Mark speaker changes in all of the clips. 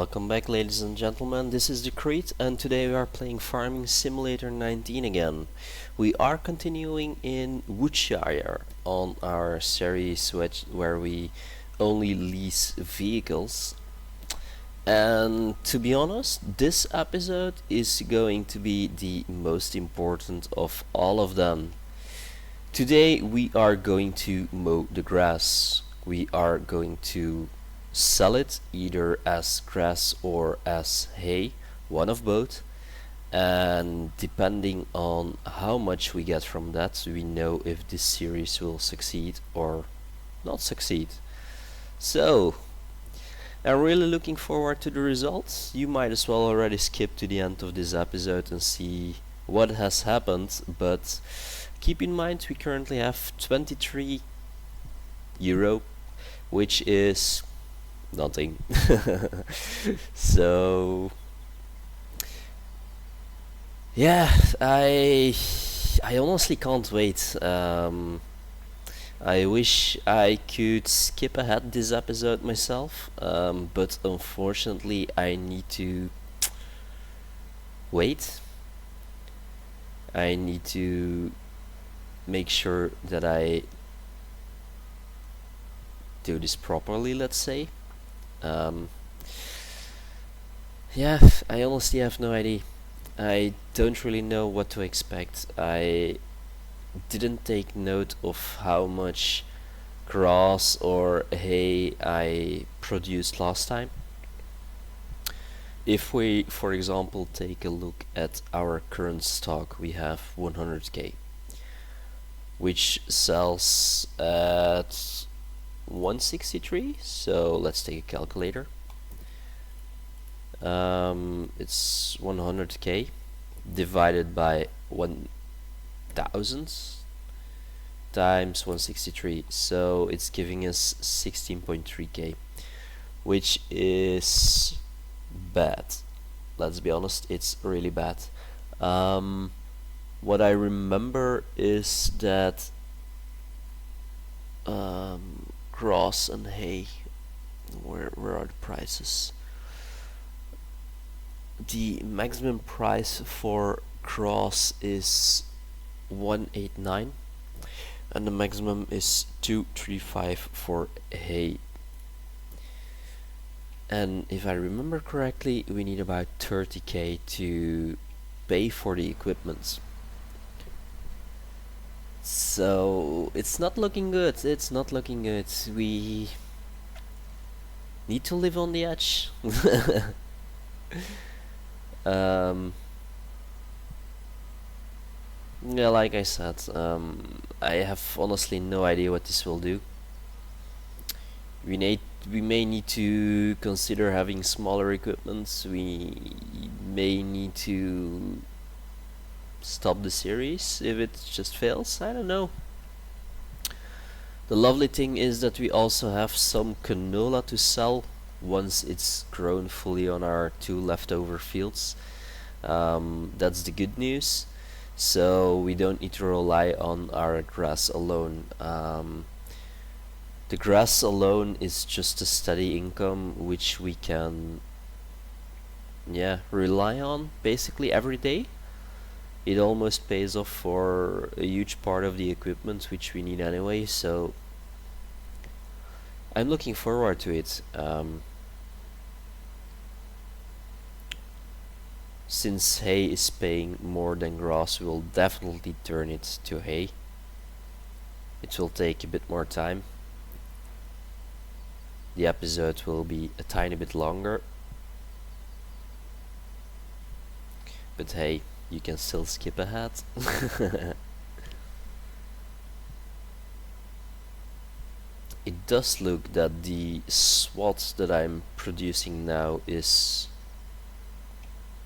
Speaker 1: Welcome back, ladies and gentlemen. This is Decreet, and today we are playing Farming Simulator 19 again. We are continuing in Woodshire on our series where we only lease vehicles. And to be honest, this episode is going to be the most important of all of them. Today we are going to mow the grass. We are going to sell it either as grass or as hay, one of both, and depending on how much we get from that, we know if this series will succeed or not succeed. So I'm really looking forward to the results. You might as well already skip to the end of this episode and see what has happened, but keep in mind we currently have 23 euro, which is nothing. So yeah, I honestly can't wait. I wish I could skip ahead this episode myself, but unfortunately I need to wait. I need to make sure that I do this properly, let's say. Yeah, I honestly have no idea. I don't really know what to expect. I didn't take note of how much grass or hay I produced last time. If we, for example, take a look at our current stock, we have 100k, which sells at 163. So let's take a calculator. It's 100k divided by 1000 times 163, so it's giving us 16.3k, which is bad. Let's be honest, it's really bad. What I remember is that grass and hay, where are the prices? The maximum price for grass is 189 and the maximum is 235 for hay. And if I remember correctly, we need about 30k to pay for the equipment. So it's not looking good. It's not looking good. We need to live on the edge. Yeah, like I said, I have honestly no idea what this will do. We may need to consider having smaller equipment. We may need to stop the series if it just fails. I don't know. The lovely thing is that we also have some canola to sell once it's grown fully on our 2 leftover fields. That's the good news. So we don't need to rely on our grass alone. The grass alone is just a steady income which we can rely on basically every day. It almost pays off for a huge part of the equipment which we need anyway, so I'm looking forward to it. Since hay is paying more than grass, we will definitely turn it to hay. It will take a bit more time. The episode will be a tiny bit longer. But hey, you can still skip ahead. It does look that the swat that I'm producing now is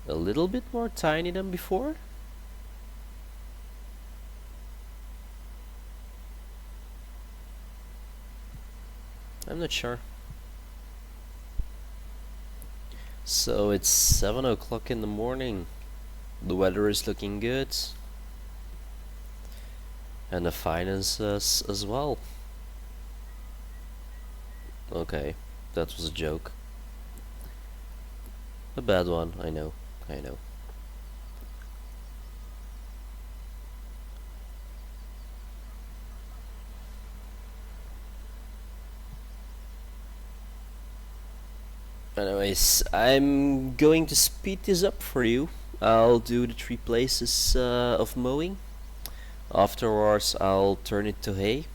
Speaker 1: a little bit more tiny than before. I'm not sure. So it's 7 o'clock in the morning. The weather is looking good. And the finances as well. Okay, that was a joke. A bad one, I know, I know. Anyways, I'm going to speed this up for you. I'll do the 3 places of mowing. Afterwards, I'll turn it to hay.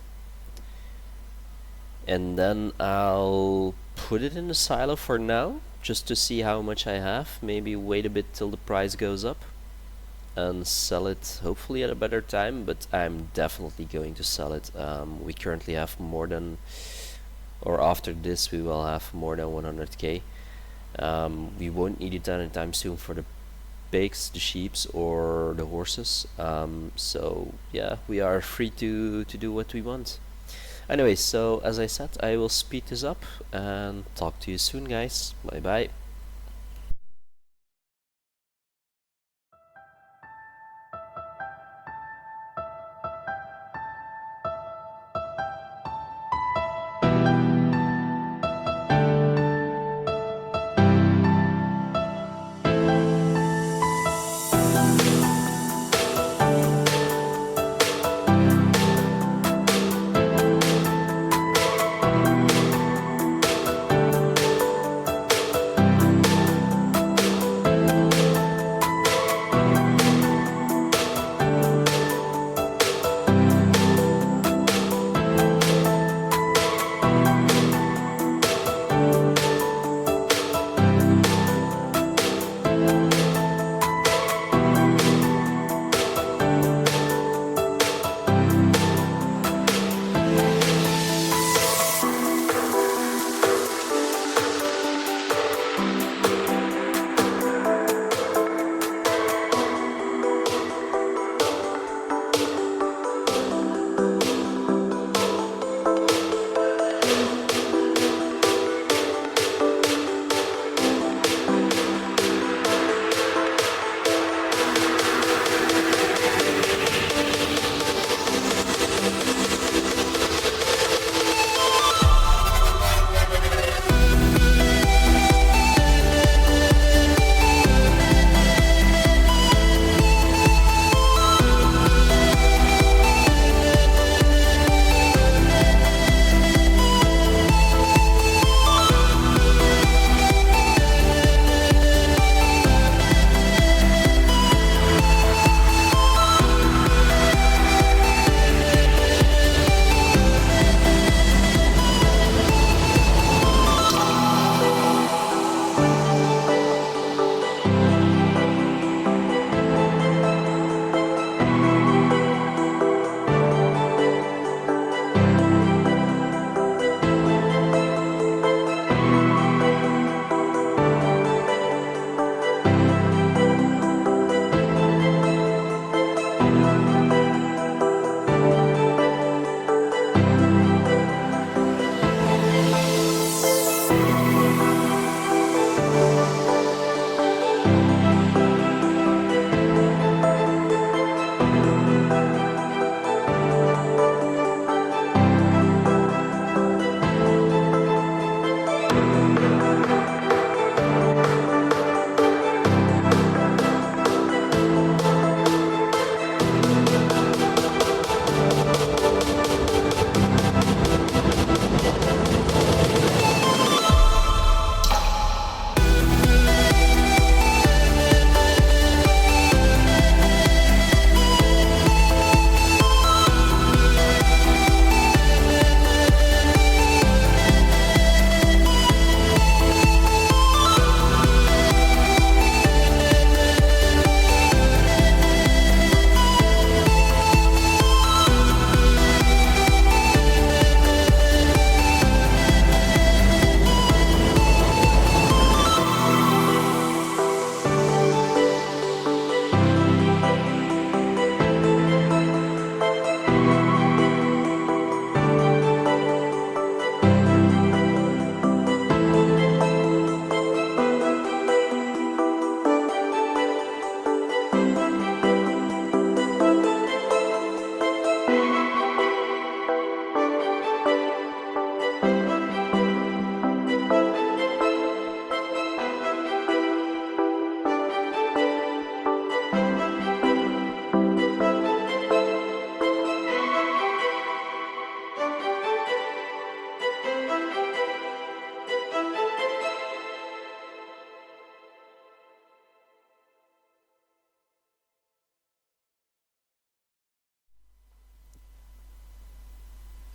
Speaker 1: And then I'll put it in the silo for now, just to see how much I have. Maybe wait a bit till the price goes up and sell it hopefully at a better time, but I'm definitely going to sell it. We currently have more than, or after this we will have more than 100k. We won't need it anytime soon for the pigs, the sheeps, or the horses. So yeah, we are free to do what we want. Anyway, so as I said, I will speed this up and talk to you soon, guys. Bye bye.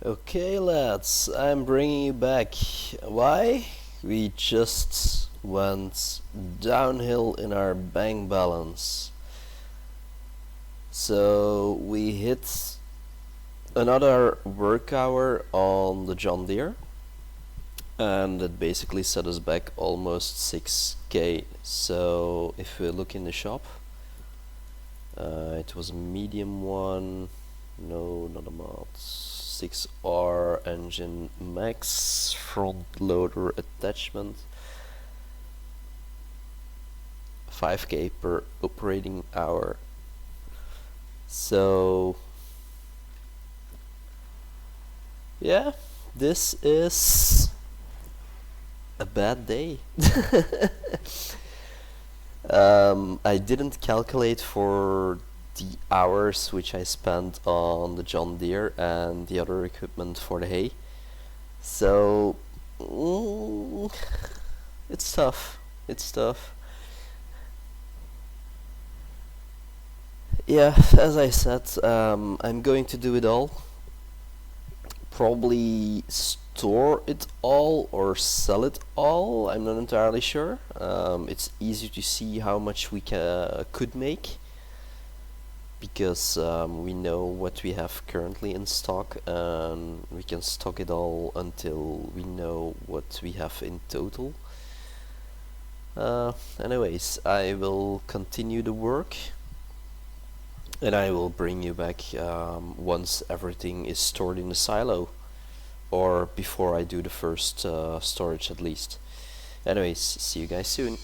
Speaker 1: Okay lads, I'm bringing you back. Why? We just went downhill in our bank balance. So we hit another work hour on the John Deere, and it basically set us back almost 6k. So if we look in the shop, it was a medium one, no, not a mod, 6R engine max, front loader attachment, 5k per operating hour. So yeah, this is a bad day. I didn't calculate for the hours which I spent on the John Deere and the other equipment for the hay. So it's tough. It's tough. Yeah, as I said, I'm going to do it all. Probably store it all or sell it all, I'm not entirely sure. It's easy to see how much we could make, because we know what we have currently in stock, and we can stock it all until we know what we have in total. Anyways, I will continue the work, and I will bring you back once everything is stored in the silo, or before I do the first storage at least. Anyways, see you guys soon.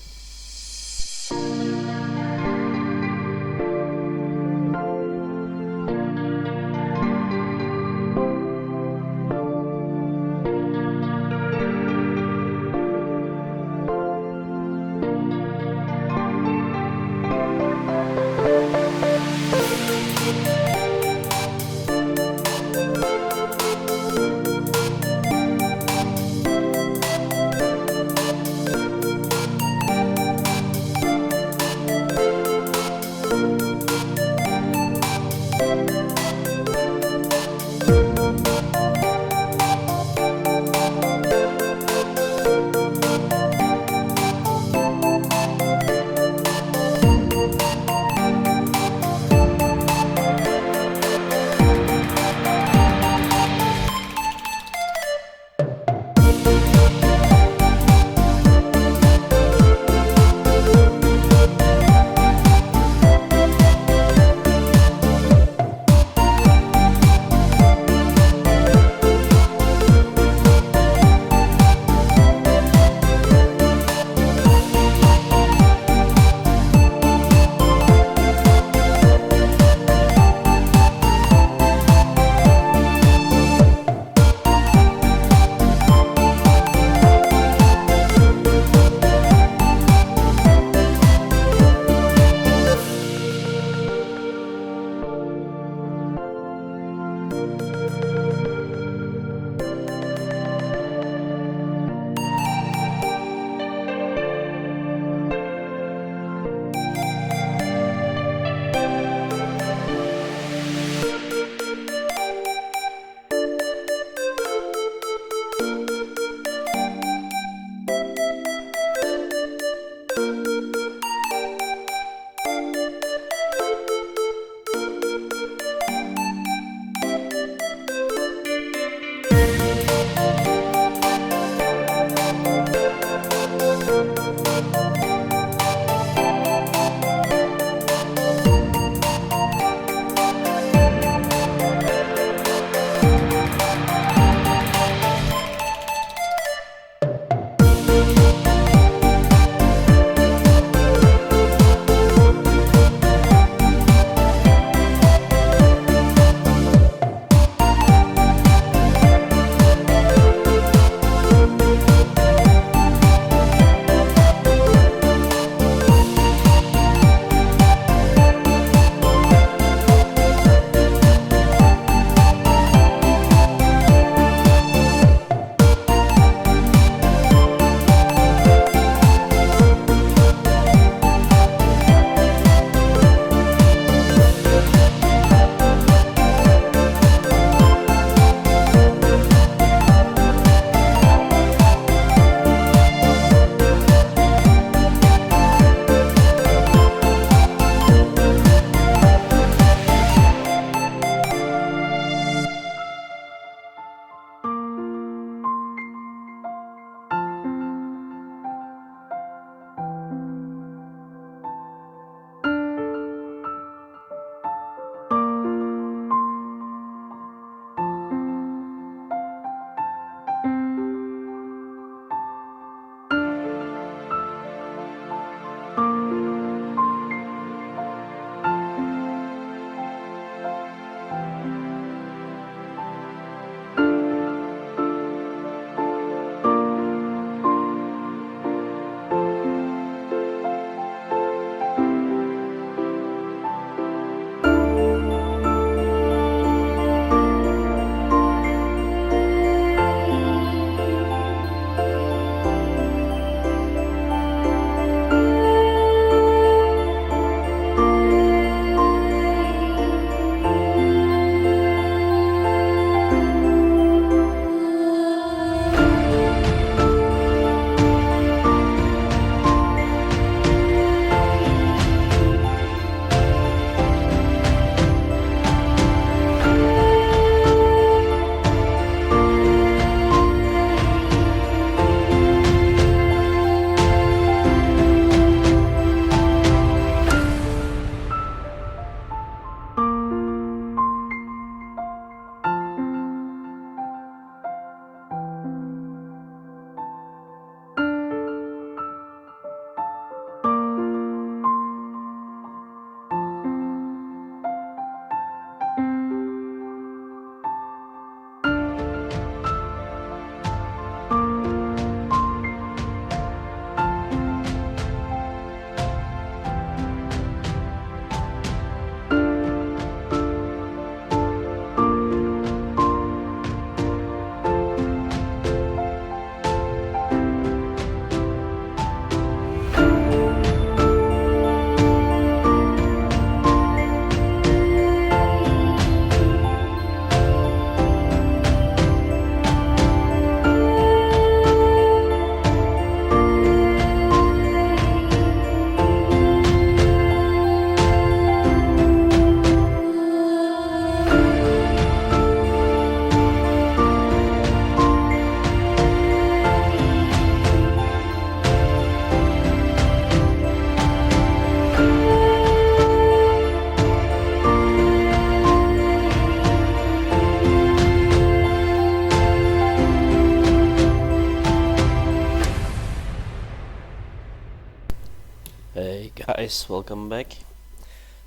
Speaker 1: guys, welcome back.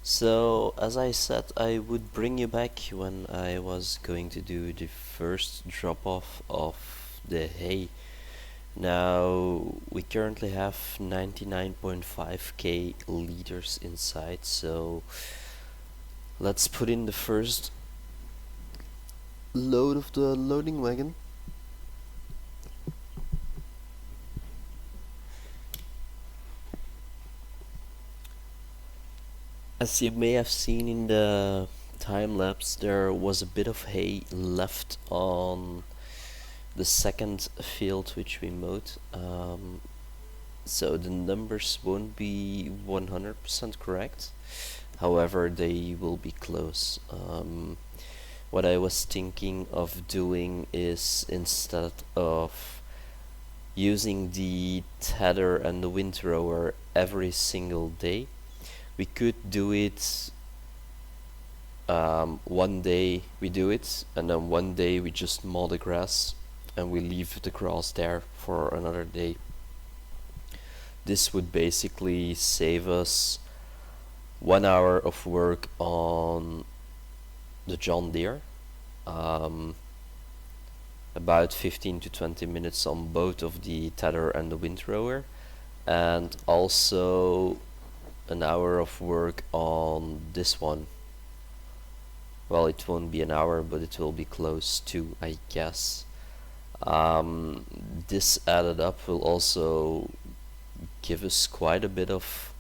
Speaker 1: So, as I said, I would bring you back when I was going to do the first drop off of the hay. Now, we currently have 99.5k liters inside, so let's put in the first load of the loading wagon. As you may have seen in the time lapse, there was a bit of hay left on the second field which we mowed. So the numbers won't be 100% correct. However, they will be close. What I was thinking of doing is, instead of using the tether and the windrower every single day, we could do it one day we do it, and then one day we just mow the grass and we leave the grass there for another day. This would basically save us 1 hour of work on the John Deere, about 15 to 20 minutes on both of the tether and the windrower, and also an hour of work on this one. Well, it won't be an hour, but it will be close to, I guess. This added up will also give us quite a bit of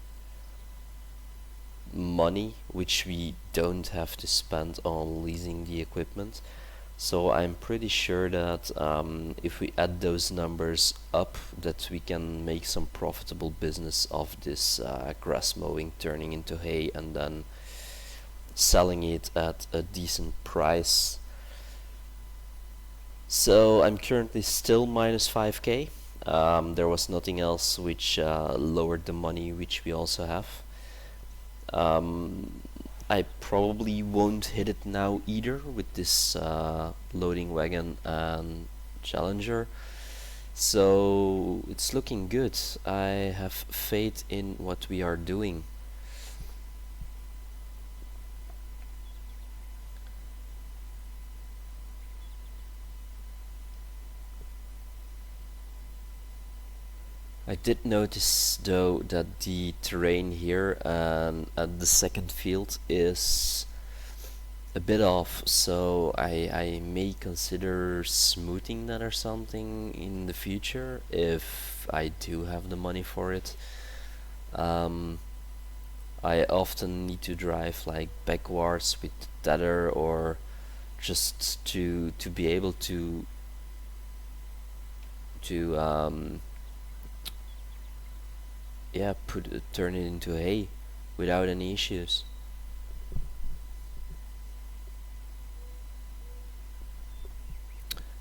Speaker 1: money, which we don't have to spend on leasing the equipment. So I'm pretty sure that if we add those numbers up, that we can make some profitable business of this grass mowing turning into hay and then selling it at a decent price. So I'm currently still minus 5k. There was nothing else which lowered the money which we also have. I probably won't hit it now either with this loading wagon and Challenger, so it's looking good. I have faith in what we are doing. I did notice though that the terrain here and at the second field is a bit off, so I may consider smoothing that or something in the future if I do have the money for it. I often need to drive like backwards with the tether, or just to be able to yeah, turn it into hay without any issues.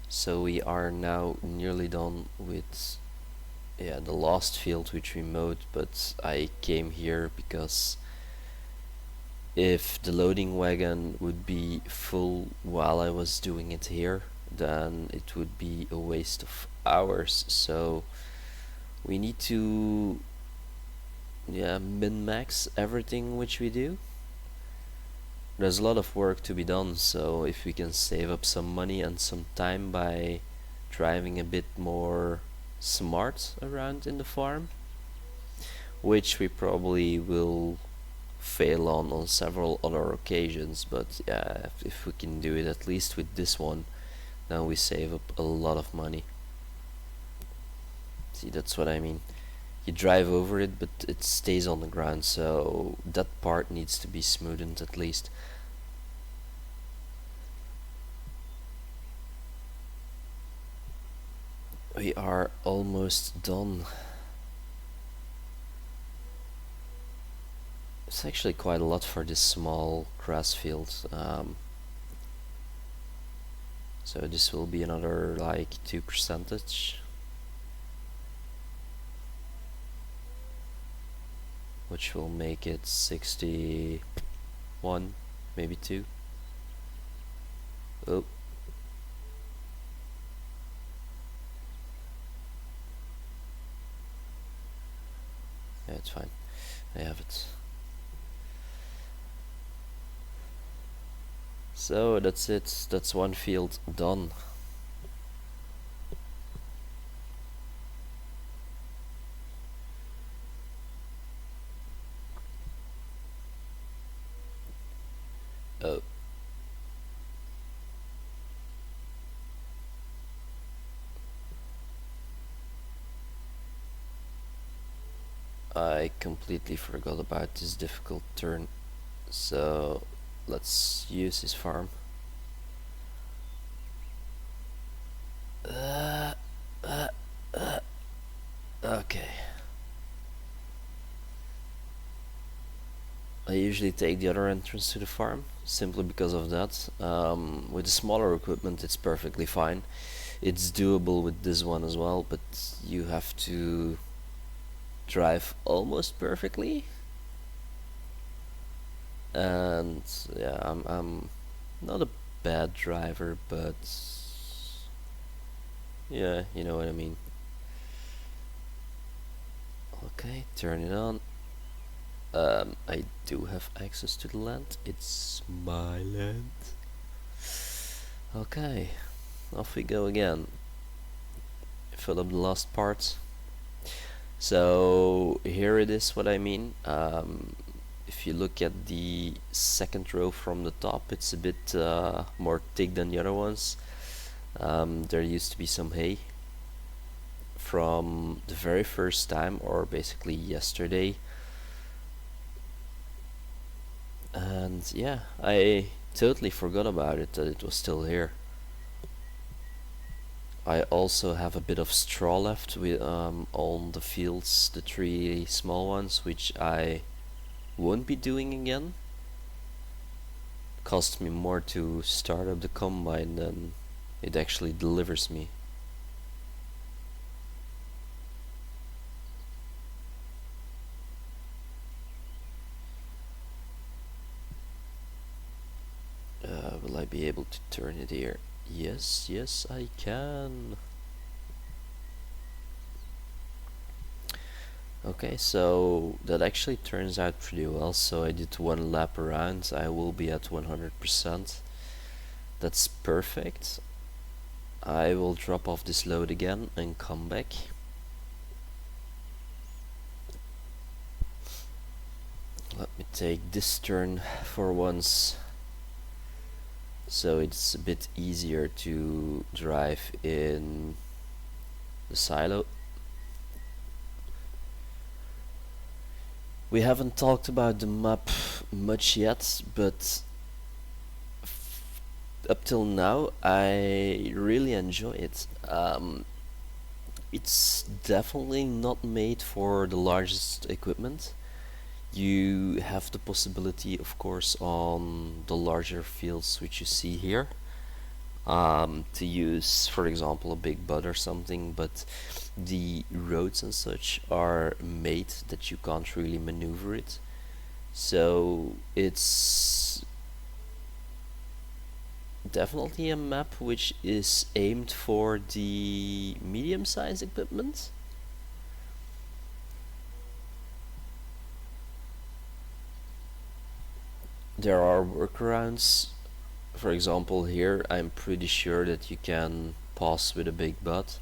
Speaker 1: So we are now nearly done with the last field which we mowed, but I came here because if the loading wagon would be full while I was doing it here, then it would be a waste of hours. So we need to min-max everything which we do. There's a lot of work to be done, so if we can save up some money and some time by driving a bit more smart around in the farm, which we probably will fail on several other occasions, but yeah, if we can do it at least with this one, then we save up a lot of money. See, that's what I mean. You drive over it, but it stays on the ground, so that part needs to be smoothened at least. We are almost done. It's actually quite a lot for this small grass field. So this will be another like 2%, which will make it 61, maybe 2. Oh. Yeah, it's fine. I have it. So that's it. That's one field done. Oh. I completely forgot about this difficult turn. So let's use his farm. Okay. I usually take the other entrance to the farm, simply because of that. With the smaller equipment it's perfectly fine. It's doable with this one as well, but you have to drive almost perfectly. And yeah, I'm not a bad driver, but yeah, you know what I mean. Okay, turn it on. I do have access to the land. It's my land. Okay, off we go again. Fill up the last part. So here it is what I mean. If you look at the second row from the top, it's a bit more thick than the other ones. There used to be some hay from the very first time, or basically yesterday. And yeah, I totally forgot about it, that it was still here. I also have a bit of straw left with on the fields, the 3 small ones, which I won't be doing again. Cost me more to start up the combine than it actually delivers me. Will I be able to turn it here? Yes, yes I can. Okay, so that actually turns out pretty well. So I did 1 lap around, I will be at 100%. That's perfect. I will drop off this load again and come back. Let me take this turn for once, so it's a bit easier to drive in the silo. We haven't talked about the map much yet, but up till now I really enjoy it. It's definitely not made for the largest equipment. You have the possibility, of course, on the larger fields which you see here, to use, for example, a big bud or something, but the roads and such are made that you can't really maneuver it. So it's definitely a map which is aimed for the medium-sized equipment. There are workarounds. For example, here I'm pretty sure that you can pass with a big butt,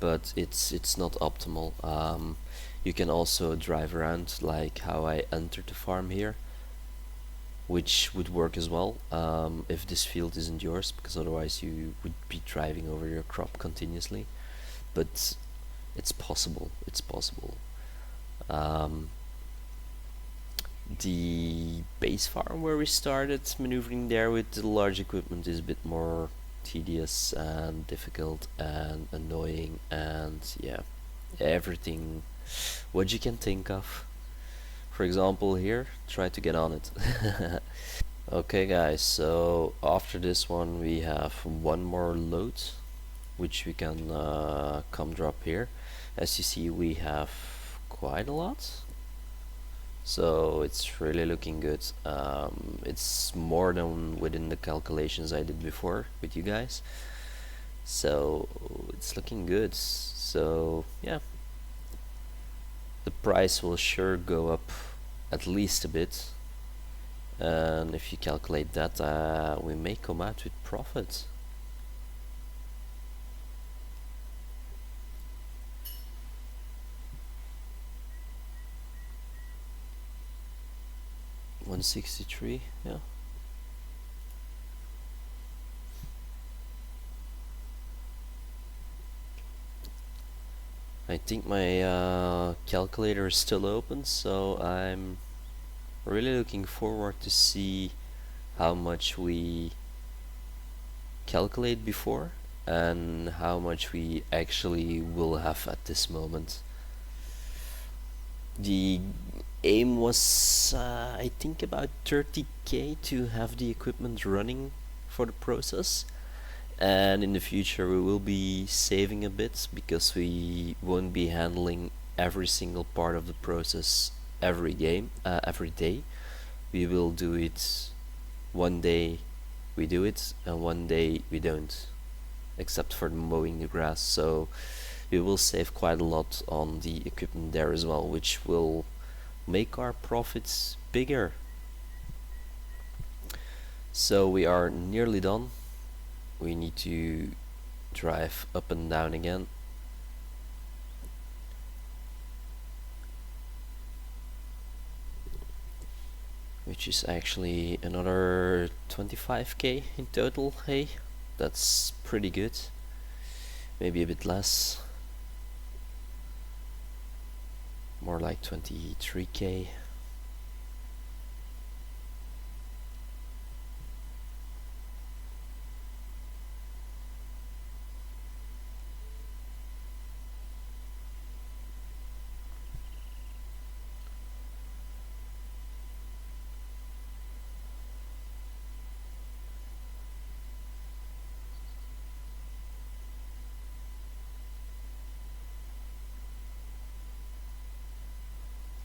Speaker 1: but it's not optimal. You can also drive around like how I entered the farm here, which would work as well if this field isn't yours, because otherwise you would be driving over your crop continuously. But it's possible. It's possible. Um, the base farm where we started maneuvering there with the large equipment is a bit more tedious and difficult and annoying, and yeah, everything what you can think of. For example, here, try to get on it. Okay guys, so after this one we have one more load which we can come drop here. As you see, we have quite a lot, so it's really looking good. It's more than within the calculations I did before with you guys, so it's looking good. So yeah, the price will sure go up at least a bit, and if you calculate that, we may come out with profit. $163, yeah. I think my calculator is still open, so I'm really looking forward to see how much we calculate before and how much we actually will have at this moment. The aim was I think about 30k to have the equipment running for the process, and in the future we will be saving a bit because we won't be handling every single part of the process every day. We will do it one day, we do it, and one day we don't, except for mowing the grass. So we will save quite a lot on the equipment there as well, which will make our profits bigger. So we are nearly done. We need to drive up and down again. Which is actually another 25k in total. Hey, that's pretty good. Maybe a bit less. More like 23k.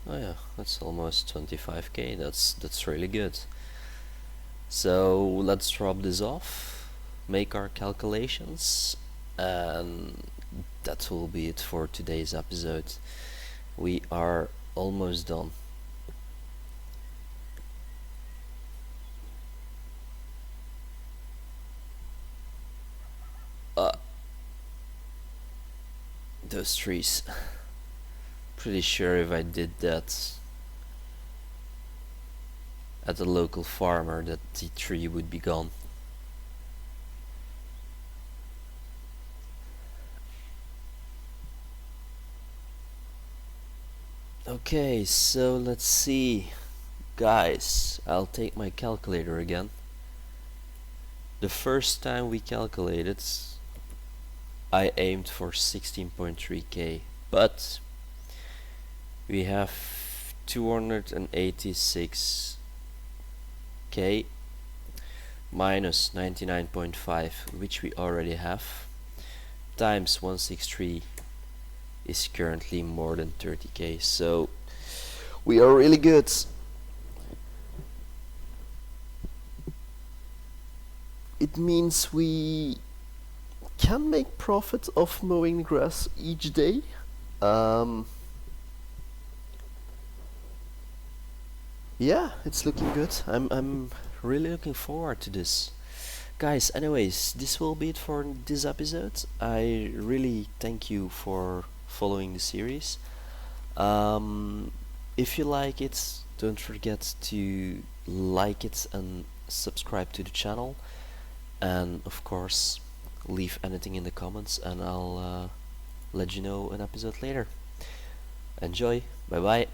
Speaker 1: Oh yeah, that's almost 25k. That's really good. So let's drop this off, make our calculations, and that will be it for today's episode. We are almost done. Those trees. Pretty sure if I did that at a local farmer that the tree would be gone. Okay, so let's see. Guys, I'll take my calculator again. The first time we calculated, I aimed for 16.3k, but we have 286k minus 99.5, which we already have, times 163 is currently more than 30k, so we are really good. It means we can make profit of mowing grass each day. Yeah, it's looking good. I'm really looking forward to this. Guys, anyways, this will be it for this episode. I really thank you for following the series. If you like it, don't forget to like it and subscribe to the channel, and of course leave anything in the comments and I'll let you know an episode later. Enjoy, bye bye.